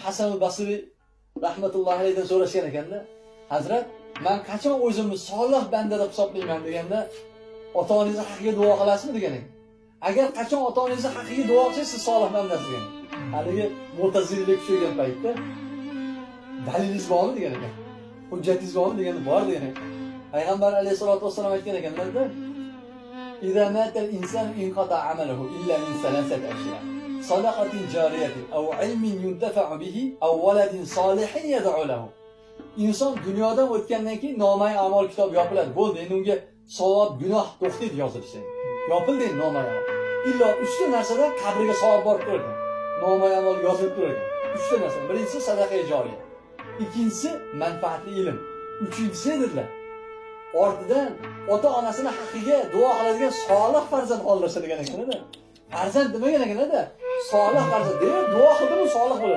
Hasan al-Basri rahmatullohi alayhidan so'rashgan ekanda, Hazrat, men qachon o'zimni solih banda deb hisoblayman deganda, ota-onangizni haqqiga duo qilasizmi degan ekan. Agar qachon ota-onangizni haqqiga duo qilsangiz, siz solih bandasiz degan. Haligi Mu'tazililik kuchaygan paytda dalilingiz bormi degan ekan. Hujjatingiz bormi deganda bor degan ekan. Payg'ambar alayhisolatu vasallam aytgan ekanlarda, "Idza mata al-insan inqata 'amaluhu illa min salasati ashya. Sadaqatin jariyatin aw 'ilmin yuntafa'u bihi aw waladin solihin yad'u lahu." İnson dunyodan o'tgandan keyin nomay amal kitob yopiladi. Bo'ldi, endi unga savob, gunoh to'xtaydi yozilishi. Yopildi endi nomay amal. Illo 3 ta narsadan qabriga savob borib turadi. Nomay amal yozilib turadi. 3 ta narsa. Birinchisi sadaqa joriya. Ikkinchisi manfaatli ilm. Uchinchisi dedilar, ortidan ota-onasini haqqiga duo qiladigan solih farzand qoldirsa degan ekan-da. Farzand demagan ekan-da. Solih farzand deb duo qildim, solih bo'ladi.